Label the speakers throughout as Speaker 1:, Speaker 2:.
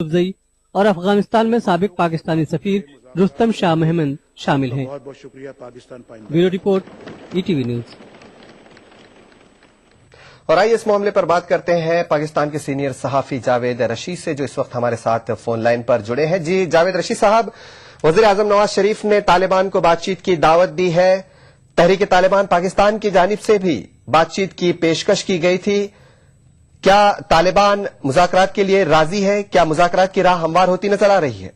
Speaker 1: افزائی اور افغانستان میں سابق پاکستانی سفیر رستم شاہ محمد شامل ہیں۔
Speaker 2: بہت بہت شکریہ پاکستان پائندہ۔
Speaker 1: Bureau report ETV news.
Speaker 3: اور آئیے اس معاملے پر بات کرتے ہیں پاکستان کے سینئر صحافی جاوید رشید سے، جو اس وقت ہمارے ساتھ فون لائن پر جڑے ہیں۔ جی جاوید رشید صاحب، وزیر اعظم نواز شریف نے طالبان کو بات چیت کی دعوت دی ہے، تحریک طالبان پاکستان کی جانب سے بھی بات چیت کی پیشکش کی گئی تھی، کیا طالبان مذاکرات کے لیے راضی ہے؟ کیا مذاکرات کی راہ ہموار ہوتی نظر آ رہی ہے؟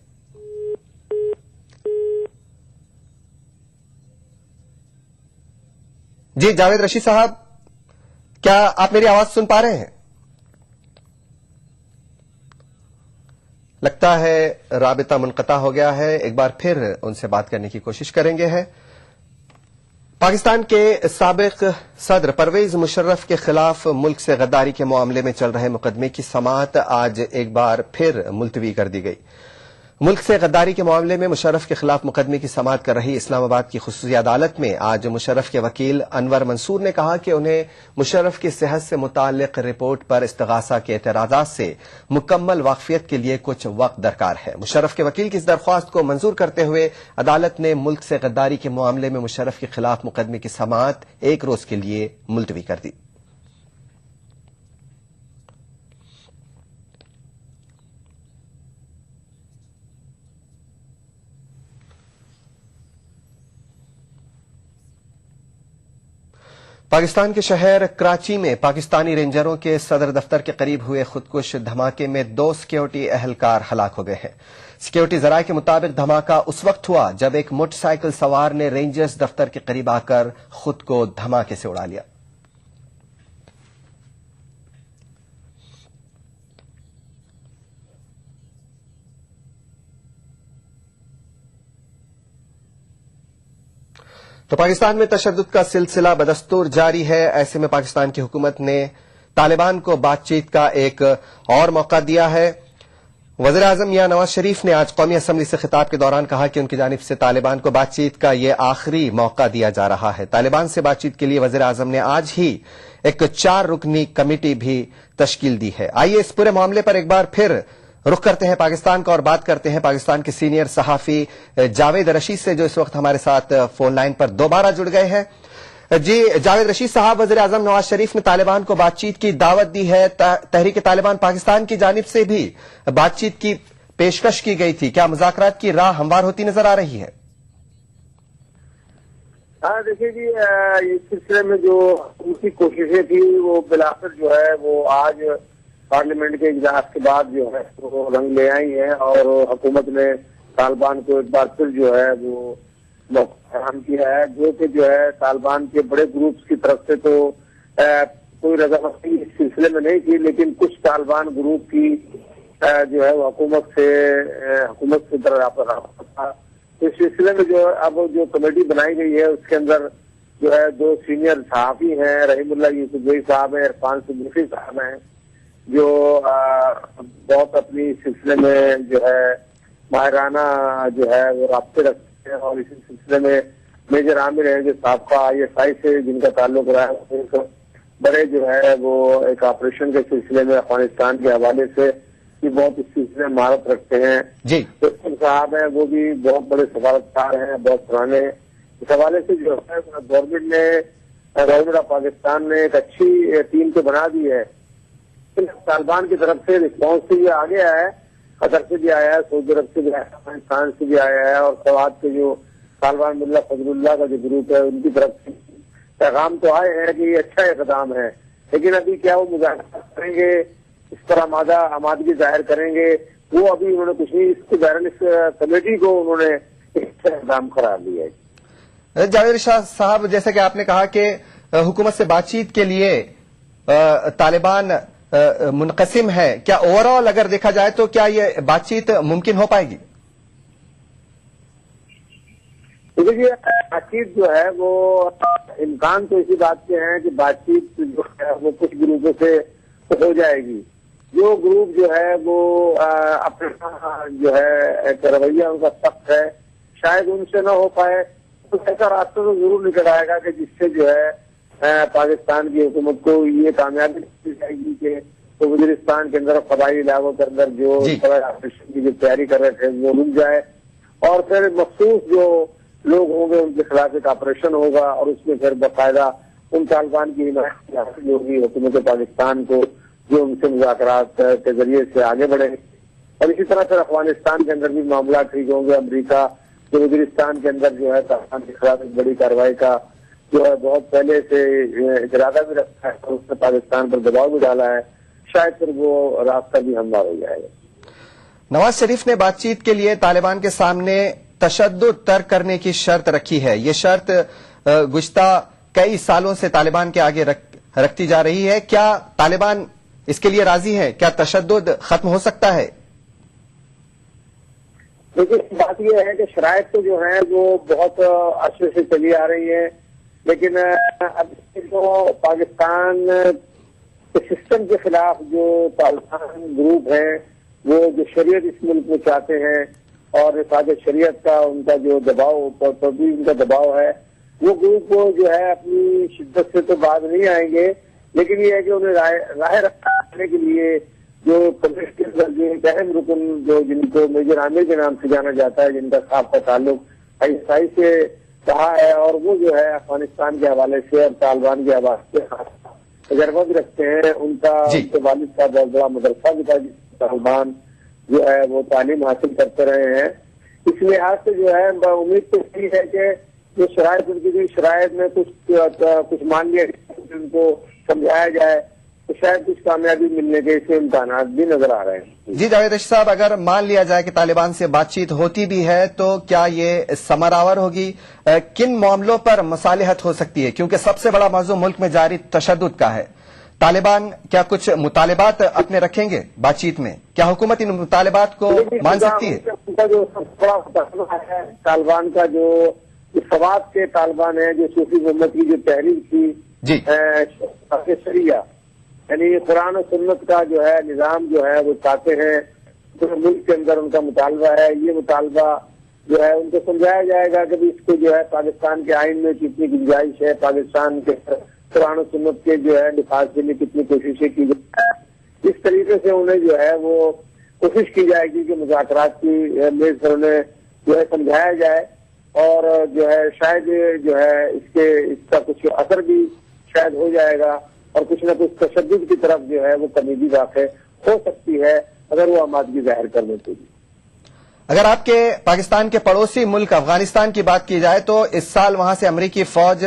Speaker 3: جی جاوید رشید صاحب، کیا آپ میری آواز سن پا رہے ہیں؟ لگتا ہے رابطہ منقطع ہو گیا ہے، ایک بار پھر ان سے بات کرنے کی کوشش کریں گے۔ پاکستان کے سابق صدر پرویز مشرف کے خلاف ملک سے غداری کے معاملے میں چل رہے مقدمے کی سماعت آج ایک بار پھر ملتوی کر دی گئی۔ ملک سے غداری کے معاملے میں مشرف کے خلاف مقدمے کی سماعت کر رہی اسلام آباد کی خصوصی عدالت میں آج مشرف کے وکیل انور منصور نے کہا کہ انہیں مشرف کی صحت سے متعلق رپورٹ پر استغاثہ کے اعتراضات سے مکمل واقفیت کے لیے کچھ وقت درکار ہے۔ مشرف کے وکیل کی اس درخواست کو منظور کرتے ہوئے عدالت نے ملک سے غداری کے معاملے میں مشرف کے خلاف مقدمے کی سماعت ایک روز کے لیے ملتوی کر دی۔ پاکستان کے شہر کراچی میں پاکستانی رینجروں کے صدر دفتر کے قریب ہوئے خودکش دھماکے میں 2 سیکیورٹی اہلکار ہلاک ہو گئے ہیں۔ سیکیورٹی ذرائع کے مطابق دھماکہ اس وقت ہوا جب ایک موٹر سائیکل سوار نے رینجرز دفتر کے قریب آ کر خود کو دھماکے سے اڑا لیا۔ تو پاکستان میں تشدد کا سلسلہ بدستور جاری ہے، ایسے میں پاکستان کی حکومت نے طالبان کو بات چیت کا ایک اور موقع دیا ہے۔ وزیر اعظم میاں نواز شریف نے آج قومی اسمبلی سے خطاب کے دوران کہا کہ ان کی جانب سے طالبان کو بات چیت کا یہ آخری موقع دیا جا رہا ہے۔ طالبان سے بات چیت کے لیے وزیر اعظم نے آج ہی ایک 4 رکنی کمیٹی بھی تشکیل دی ہے۔ آئیے اس پورے معاملے پر ایک بار پھر رخ کرتے ہیں پاکستان کا اور بات کرتے ہیں پاکستان کے سینئر صحافی جاوید رشید سے، جو اس وقت ہمارے ساتھ فون لائن پر دوبارہ جڑ گئے ہیں۔ جی جاوید رشید صاحب، وزیر اعظم نواز شریف نے طالبان کو بات چیت کی دعوت دی ہے، تحریک طالبان پاکستان کی جانب سے بھی بات چیت کی پیشکش کی گئی تھی، کیا مذاکرات کی راہ ہموار ہوتی نظر آ رہی ہے؟
Speaker 4: دیکھیے جی، اس سلسلے میں جو ان کی کوششیں تھی وہ بالآخر جو ہے وہ آج پارلیمنٹ کے اجلاس کے بعد جو ہے وہ رنگ لے آئی ہیں، اور حکومت نے طالبان کو ایک بار پھر جو ہے وہ موقع فراہم کیا ہے، جو کہ جو ہے طالبان کے بڑے گروپس کی طرف سے تو کوئی رضامندی اس سلسلے میں نہیں تھی، لیکن کچھ طالبان گروپ کی جو ہے وہ حکومت سے رابطہ تھا۔ اس سلسلے میں جو اب جو کمیٹی بنائی گئی ہے اس کے اندر جو ہے 2 سینئر صحافی ہیں، رحیم اللہ یوسفزئی صاحب ہیں، عرفان صدیقی صاحب ہیں، جو بہت اپنی سلسلے میں جو ہے ماہرانہ جو ہے وہ رابطے رکھتے ہیں، اور اسی سلسلے میں میجر عامر ہیں جو سابقہ ISI سے جن کا تعلق رہا ہے، ایک بڑے جو ہے وہ ایک آپریشن کے سلسلے میں افغانستان کے حوالے سے بہت اس سلسلے میں مہارت رکھتے ہیں۔
Speaker 3: جی
Speaker 4: صاحب ہیں، وہ بھی بہت بڑے سفارتکار ہیں، بہت پرانے ہیں۔ اس حوالے سے جو ہے گورنمنٹ آف پاکستان نے ایک اچھی ٹیم تو بنا دی ہے، طالبان کی طرف سے رسپانس سے یہ آگے آیا ہے، قطر سے بھی آیا ہے، سعودی عرب سے بھی آیا ہے، افغانستان سے بھی آیا ہے، اور سوات کے جو طالبان ملا فضل اللہ کا جو گروپ ہے ان کی طرف سے پیغام تو آئے ہیں کہ یہ اچھا اقدام ہے، لیکن ابھی کیا وہ مذاکرات کریں گے، اس پر آمادگی ظاہر کریں گے، وہ ابھی انہوں نے کچھ نہیں، اس کے بہرحال اس کمیٹی کو انہوں نے اچھا اقدام قرار دیا ہے۔
Speaker 3: جاوید صاحب، جیسا کہ آپ نے کہا کہ حکومت سے بات چیت کے لیے طالبان منقسم ہے، کیا اوور آل اگر دیکھا جائے تو کیا یہ بات چیت ممکن ہو پائے گی؟
Speaker 4: دیکھیے، بات چیت جو ہے وہ امکان تو اسی بات کے ہیں کہ بات چیت جو ہے وہ کچھ گروپوں سے ہو جائے گی، جو گروپ جو ہے وہ اپنا جو ہے ایک رویہ ان کا سخت ہے، شاید ان سے نہ ہو پائے، تو ایسا راستہ تو ضرور نکل آئے گا کہ جس سے جو ہے پاکستان کی حکومت کو یہ کامیابی مل جائے گی کہ تو وزیرستان کے اندر فضائی علاقوں کے اندر جو آپریشن کی جو تیاری کر رہے تھے وہ رک جائے، اور پھر مخصوص جو لوگ ہوں گے ان کے خلاف ایک آپریشن ہوگا، اور اس میں پھر باقاعدہ ان طالبان کی حمایت حاصل ہوگی حکومت پاکستان کو، جو ان سے مذاکرات کے ذریعے سے آگے بڑھے، اور اسی طرح پھر افغانستان کے اندر بھی معاملات ٹھیک ہوں گے۔ امریکہ جو وزیرستان کے اندر جو ہے طالبان کے خلاف ایک بڑی کارروائی کا جو ہے بہت پہلے سے ارادہ بھی رکھا ہے اور اس نے پاکستان پر دباؤ بھی ڈالا ہے، شاید پھر وہ راستہ بھی ہموار ہو جائے گا۔
Speaker 3: نواز شریف نے بات چیت کے لیے طالبان کے سامنے تشدد ترک کرنے کی شرط رکھی ہے۔ یہ شرط گزشتہ کئی سالوں سے طالبان کے آگے رکھتی جا رہی ہے۔ کیا طالبان اس کے لیے راضی ہے؟ کیا تشدد ختم ہو سکتا ہے؟
Speaker 4: لیکن بات یہ ہے کہ شرائط تو جو ہیں وہ بہت عرصے سے چلی آ رہی ہیں، لیکن اب جو پاکستان کے سسٹم کے خلاف جو طالبان گروپ ہیں وہ جو شریعت اس ملک میں چاہتے ہیں اور حفاظت شریعت کا ان کا جو دباؤ بھی ان کا دباؤ ہے، وہ گروپ جو ہے اپنی شدت سے تو باز نہیں آئیں گے، لیکن یہ ہے کہ انہیں راہ رکھنے کے لیے جو کمیونٹی جو ایک اہم رکن جو جن کو میجر عامر کے نام سے جانا جاتا ہے، جن کا سابقہ تعلق ISI سے رہا ہے، اور وہ جو ہے افغانستان کے حوالے سے اور طالبان کے حوالے سے تجربہ بھی رکھتے ہیں، ان کا ان کے والد کا بہت بڑا مدرسہ بھی تھا، طالبان جو ہے وہ تعلیم حاصل کرتے رہے ہیں۔ اس لحاظ سے جو ہے امید تو یہی ہے کہ جو شرائط ان کی شرائط میں کچھ مان لیا ان کو سمجھایا جائے تو شاید کچھ کامیابی ملنے کے اسے امکانات بھی نظر آ رہے ہیں۔
Speaker 3: جی جاوید رشید صاحب، اگر مان لیا جائے کہ طالبان سے بات چیت ہوتی بھی ہے تو کیا یہ ثمر آور ہوگی؟ کن معاملوں پر مصالحت ہو سکتی ہے؟ کیونکہ سب سے بڑا موضوع ملک میں جاری تشدد کا ہے۔ طالبان کیا کچھ مطالبات اپنے رکھیں گے بات چیت میں؟ کیا حکومت ان مطالبات کو مان سکتی ہے؟
Speaker 4: ان کا جو سب سے بڑا مطالبہ ہے طالبان کا، جو سوات کے طالبان ہیں، جو صوفی محمد کی جو تحریک تھی
Speaker 3: جی
Speaker 4: شریعہ، یعنی قرآن و سنت کا جو ہے نظام جو ہے وہ چاہتے ہیں، پورے ملک کے اندر ان کا مطالبہ ہے۔ یہ مطالبہ جو ہے ان کو سمجھایا جائے گا کہ اس کو جو ہے پاکستان کے آئین میں کتنی گنجائش ہے، پاکستان کے قرآن و سنت کے جو ہے نفاذ کے لیے کتنی کوششیں کی جائیں، اس طریقے سے انہیں جو ہے وہ کوشش کی جائے گی کہ مذاکرات کی میز پر انہیں جو ہے سمجھایا جائے، اور جو ہے شاید جو ہے اس کا کچھ اثر بھی شاید ہو جائے گا، اور کچھ نہ کچھ تشدد کی طرف جو ہے وہ کمی بھی واقع ہو سکتی ہے اگر وہ آمادگی ظاہر کرنے کے لیے۔
Speaker 3: اگر آپ کے پاکستان کے پڑوسی ملک افغانستان کی بات کی جائے تو اس سال وہاں سے امریکی فوج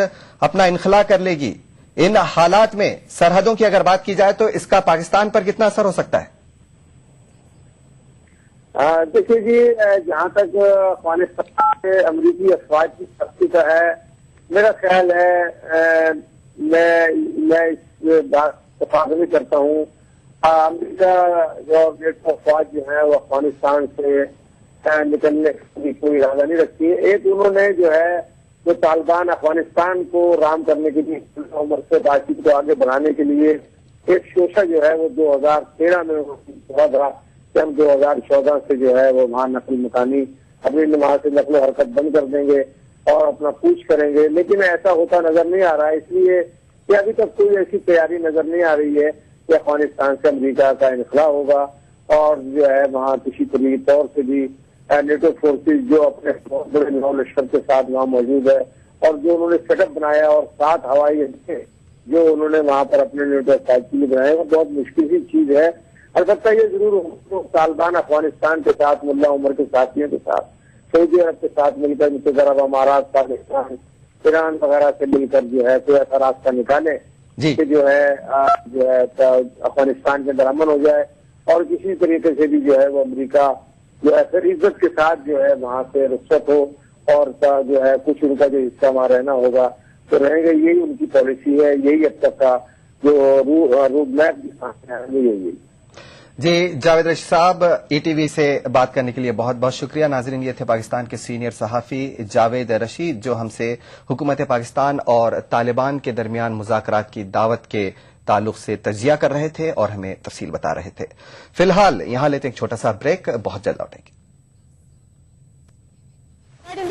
Speaker 3: اپنا انخلا کر لے گی۔ ان حالات میں سرحدوں کی اگر بات کی جائے تو اس کا پاکستان پر کتنا اثر ہو سکتا ہے؟
Speaker 4: دیکھیے جی، جہاں تک افغانستان سے امریکی افواج کی سختی کا ہے، میرا خیال ہے میں اس بات اتفاق نہیں کرتا ہوں۔ امریکہ جو نیٹو افواج جو ہے وہ افغانستان سے نکلنے کی کوئی ارادہ نہیں رکھتی ہے۔ ایک انہوں نے جو ہے وہ طالبان افغانستان کو رام کرنے کے لیے عمر سے بات چیت کو آگے بڑھانے کے لیے ایک شوشہ جو ہے وہ 2013 میں ہوا تھا کہ ہم 2014 سے جو ہے وہ وہاں نقل مکانی اپنی وہاں سے نقل و حرکت بند کر دیں گے اور اپنا کوچ کریں گے، لیکن ایسا ہوتا نظر نہیں آ رہا ہے، اس لیے کہ ابھی تک کوئی ایسی تیاری نظر نہیں آ رہی ہے کہ افغانستان سے امریکہ کا انخلا ہوگا، اور جو ہے وہاں کسی طور سے بھی نیٹو فورسز جو اپنے بہت بڑے نو لشکر کے ساتھ وہاں موجود ہے، اور جو انہوں نے سیٹ اپ بنایا اور 7 ہوائی اڈے جو انہوں نے وہاں پر اپنے نیٹو افواج کے لیے بنائے، وہ بہت مشکل سی چیز ہے۔ البتہ یہ ضرور طالبان افغانستان کے ساتھ، ملا عمر کے ساتھیوں کے ساتھ، سعودی عرب کے ساتھ مل کر، متحدہ عرب امارات، پاکستان، ایران وغیرہ سے مل کر جو ہے کوئی ایسا راستہ نکالے کہ جو ہے افغانستان کے اندر امن ہو جائے، اور کسی طریقے سے بھی جو ہے وہ امریکہ جو ہے پھر عزت کے ساتھ جو ہے وہاں سے رخصت ہو، اور جو ہے کچھ ان کا جو حصہ وہاں رہنا ہوگا تو رہیں گے۔ یہی ان کی پالیسی ہے، یہی اب تک کا جو روڈ میپ یہی ہے۔
Speaker 3: جی جاوید رشید صاحب، ETV سے بات کرنے کے لیے بہت بہت شکریہ۔ ناظرین، یہ تھے پاکستان کے سینئر صحافی جاوید رشید جو ہم سے حکومت پاکستان اور طالبان کے درمیان مذاکرات کی دعوت کے تعلق سے تجزیہ کر رہے تھے اور ہمیں تفصیل بتا رہے تھے۔ فی الحال یہاں لیتے ہیں ایک چھوٹا سا بریک، بہت جلد لوٹیں گے۔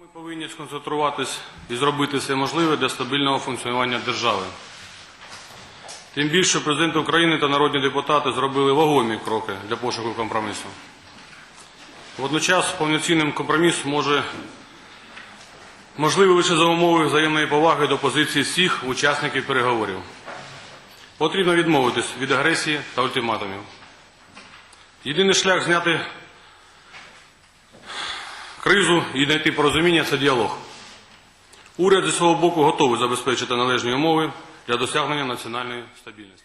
Speaker 5: Ми повинні сконцентруватись і зробити все можливе для стабільного функціонування держави. Тим більше президент України та народні депутати зробили вагомі кроки для пошуку компромісу. Водночас повноцінним компроміс можливий лише за умови взаємної поваги до позиції всіх учасників переговорів. Потрібно відмовитись від агресії та ультиматумів. Єдиний шлях зняти кризу і знайти порозуміння – це діалог. Уряд зі свого боку готовий забезпечити належні умови для досягнення національної стабільності.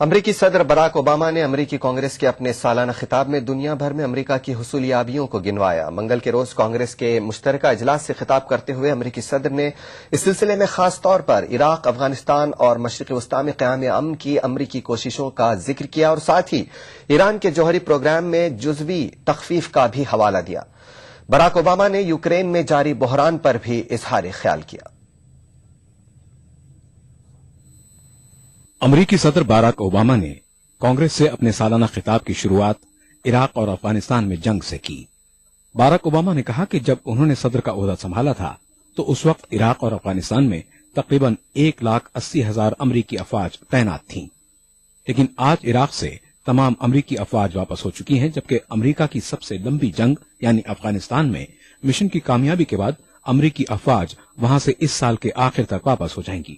Speaker 3: امریکی صدر براک اوباما نے امریکی کانگریس کے اپنے سالانہ خطاب میں دنیا بھر میں امریکہ کی حصولیابیوں کو گنوایا۔ منگل کے روز کانگریس کے مشترکہ اجلاس سے خطاب کرتے ہوئے امریکی صدر نے اس سلسلے میں خاص طور پر عراق، افغانستان اور مشرق وسطی میں قیام امن کی امریکی کوششوں کا ذکر کیا اور ساتھ ہی ایران کے جوہری پروگرام میں جزوی تخفیف کا بھی حوالہ دیا۔ براک اوباما نے یوکرین میں جاری بحران پر بھی اظہار خیال کیا۔
Speaker 6: امریکی صدر باراک اوباما نے کانگریس سے اپنے سالانہ خطاب کی شروعات عراق اور افغانستان میں جنگ سے کی۔ باراک اوباما نے کہا کہ جب انہوں نے صدر کا عہدہ سنبھالا تھا تو اس وقت عراق اور افغانستان میں تقریباً 1,80,000 امریکی افواج تعینات تھیں، لیکن آج عراق سے تمام امریکی افواج واپس ہو چکی ہیں، جبکہ امریکہ کی سب سے لمبی جنگ یعنی افغانستان میں مشن کی کامیابی کے بعد امریکی افواج وہاں سے اس سال کے آخر تک واپس ہو جائیں گی۔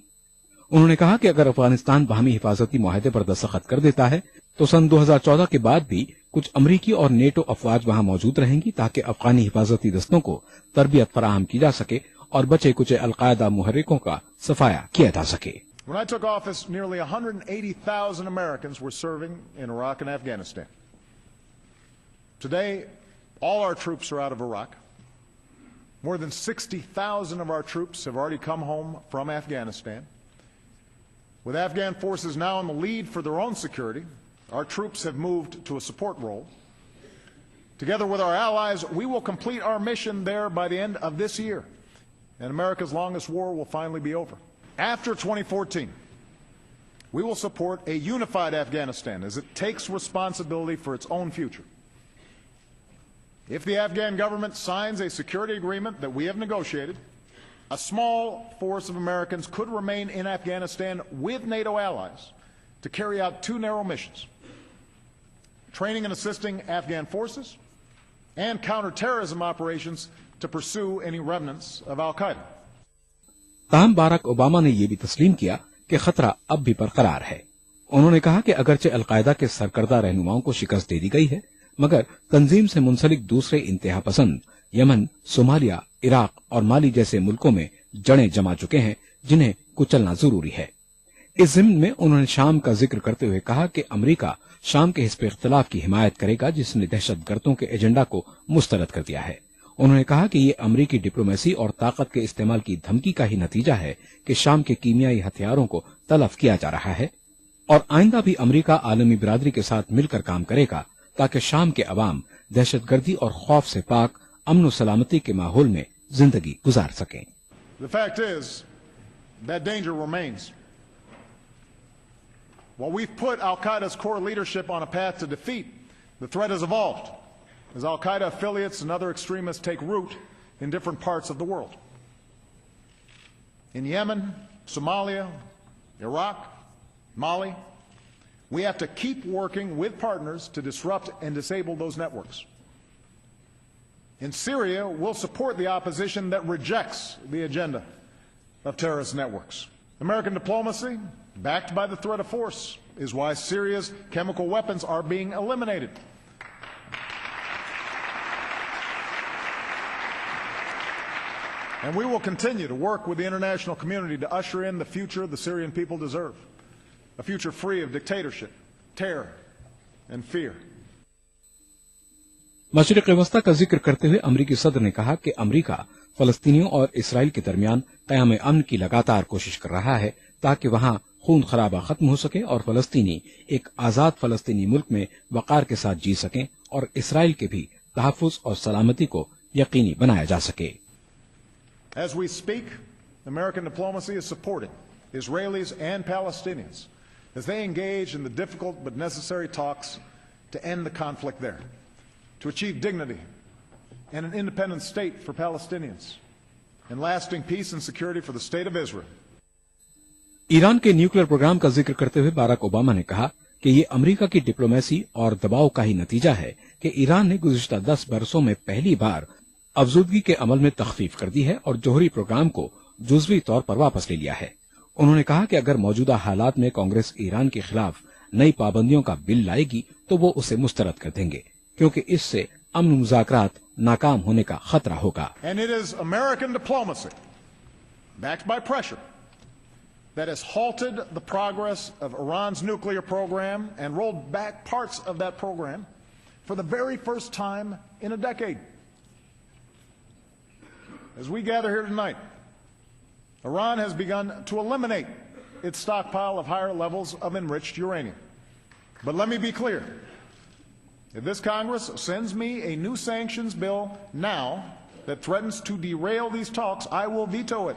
Speaker 6: انہوں نے کہا کہ اگر افغانستان باہمی حفاظتی معاہدے پر دستخط کر دیتا ہے تو سن 2014 کے بعد بھی کچھ امریکی اور نیٹو افواج وہاں موجود رہیں گی تاکہ افغانی حفاظتی دستوں کو تربیت فراہم کی جا سکے اور بچے کچے القاعدہ محرکوں کا صفایا کیا جا سکے۔
Speaker 7: When I took office, nearly 180,000 Americans were serving in Iraq and Afghanistan. Today, all our troops are out of Iraq. More than 60,000 of our troops have already come home from Afghanistan. With Afghan forces now in the lead for their own security, our troops have moved to a support role. Together with our allies, we will complete our mission there by the end of this year, and America's longest war will finally be over. After 2014, we will support a unified Afghanistan as it takes responsibility for its own future. If the Afghan government signs a security agreement that we have negotiated, a small force of Americans could remain in Afghanistan with NATO allies to carry out two narrow missions: training and assisting Afghan forces, and counterterrorism operations to pursue any remnants of Al-Qaeda.
Speaker 6: تاہم Barack Obama نے یہ بھی تسلیم کیا کہ خطرہ اب بھی برقرار ہے۔ انہوں نے کہا کہ اگرچہ القاعدہ کے سرکردہ رہنماؤں کو شکست دے دی گئی ہے، مگر تنظیم سے منسلک دوسرے انتہا پسند یمن، صومالیہ، عراق اور مالی جیسے ملکوں میں جڑیں جما چکے ہیں جنہیں کچلنا ضروری ہے۔ اس ضمن میں انہوں نے شام کا ذکر کرتے ہوئے کہا کہ امریکہ شام کے حزب اختلاف کی حمایت کرے گا جس نے دہشت گردوں کے ایجنڈا کو مسترد کر دیا ہے۔ انہوں نے کہا کہ یہ امریکی ڈپلومیسی اور طاقت کے استعمال کی دھمکی کا ہی نتیجہ ہے کہ شام کے کیمیائی ہتھیاروں کو تلف کیا جا رہا ہے، اور آئندہ بھی امریکہ عالمی برادری کے ساتھ مل کر کام کرے گا تاکہ شام کے عوام دہشت گردی اور خوف سے پاک امن و سلامتی کے ماحول میں زندگی گزار سکیں۔
Speaker 7: The fact is that danger remains. While we've put Al-Qaeda's core leadership on a path to defeat, the threat has evolved as Al-Qaeda affiliates and other extremists take root in different parts of the world. In Yemen, Somalia, Iraq, Mali, we have to keep working with partners to disrupt and disable those networks. In Syria, we'll support the opposition that rejects the agenda of terrorist networks. American diplomacy, backed by the threat of force, is why Syria's chemical weapons are being eliminated. And we will continue to work with the international community to usher in the future the Syrian people deserve. A future free of dictatorship, terror, and fear.
Speaker 6: مشرق وسطی کا ذکر کرتے ہوئے امریکی صدر نے کہا کہ امریکہ فلسطینیوں اور اسرائیل کے درمیان قیام امن کی لگاتار کوشش کر رہا ہے تاکہ وہاں خون خرابہ ختم ہو سکے اور فلسطینی ایک آزاد فلسطینی ملک میں وقار کے ساتھ جی سکیں اور اسرائیل کے بھی تحفظ اور سلامتی کو یقینی بنایا جا سکے۔
Speaker 7: As we speak, American diplomacy is supporting Israelis and Palestinians as they engage in the difficult but necessary talks to end the conflict there, to achieve dignity and an independent state for Palestinians, and lasting peace and security for the state of Israel.
Speaker 6: Iran کے nuclear programme کا ذکر کرتے ہوئے Barack Obama نے کہا کہ یہ امریکہ کی ڈپلومیسی اور دباؤ کا ہی نتیجہ ہے کہ ایران نے گزشتہ 10 برسوں میں پہلی بار افزودگی کے عمل میں تخفیف کر دی ہے اور جوہری پروگرام کو جزوی طور پر واپس لے لیا ہے۔ انہوں نے کہا کہ اگر موجودہ حالات میں کانگریس ایران کے خلاف نئی پابندیوں کا بل لائے گی تو وہ اسے مسترد کر دیں گے کیونکہ اس سے امن مذاکرات ناکام ہونے کا خطرہ ہوگا۔
Speaker 7: And it is American diplomacy, backed by pressure, that has halted the progress of Iran's nuclear program and rolled back parts of that program for the very first time in a decade. As we gather here tonight, Iran has begun to eliminate its stockpile of higher levels of enriched uranium. But let me be clear. If this Congress sends me a new sanctions bill now that threatens to derail these talks, I will veto it.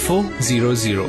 Speaker 8: 400।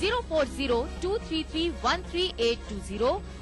Speaker 9: 040-233-13820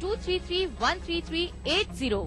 Speaker 9: 233-13380।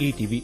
Speaker 6: ETV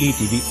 Speaker 6: ETV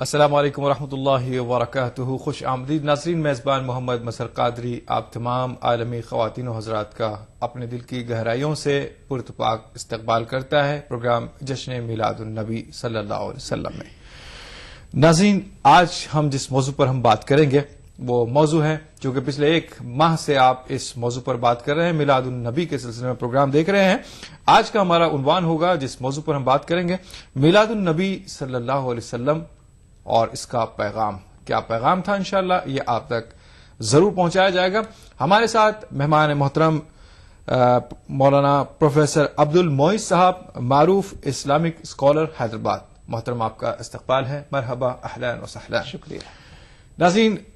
Speaker 1: السلام علیکم ورحمۃ اللہ وبرکاتہ. خوش آمدید ناظرین. میزبان محمد مسر قادری آپ تمام عالمی خواتین و حضرات کا اپنے دل کی گہرائیوں سے پرتپاک استقبال کرتا ہے پروگرام جشن میلاد النبی صلی اللہ علیہ وسلم میں. ناظرین، آج ہم جس موضوع پر ہم بات کریں گے وہ موضوع ہے جو کہ پچھلے ایک ماہ سے آپ اس موضوع پر بات کر رہے ہیں، میلاد النبی کے سلسلے میں پروگرام دیکھ رہے ہیں. آج کا ہمارا عنوان ہوگا جس موضوع پر ہم بات کریں گے، میلاد النبی صلی اللہ علیہ وسلم اور اس کا پیغام. کیا پیغام تھا؟ انشاءاللہ یہ آپ تک ضرور پہنچایا جائے گا. ہمارے ساتھ مہمان محترم مولانا پروفیسر عبد المعز صاحب، معروف اسلامک اسکالر حیدرآباد. محترم آپ کا استقبال ہے. مرحبا، اہلا و سہلا. شکریہ. ناظرین،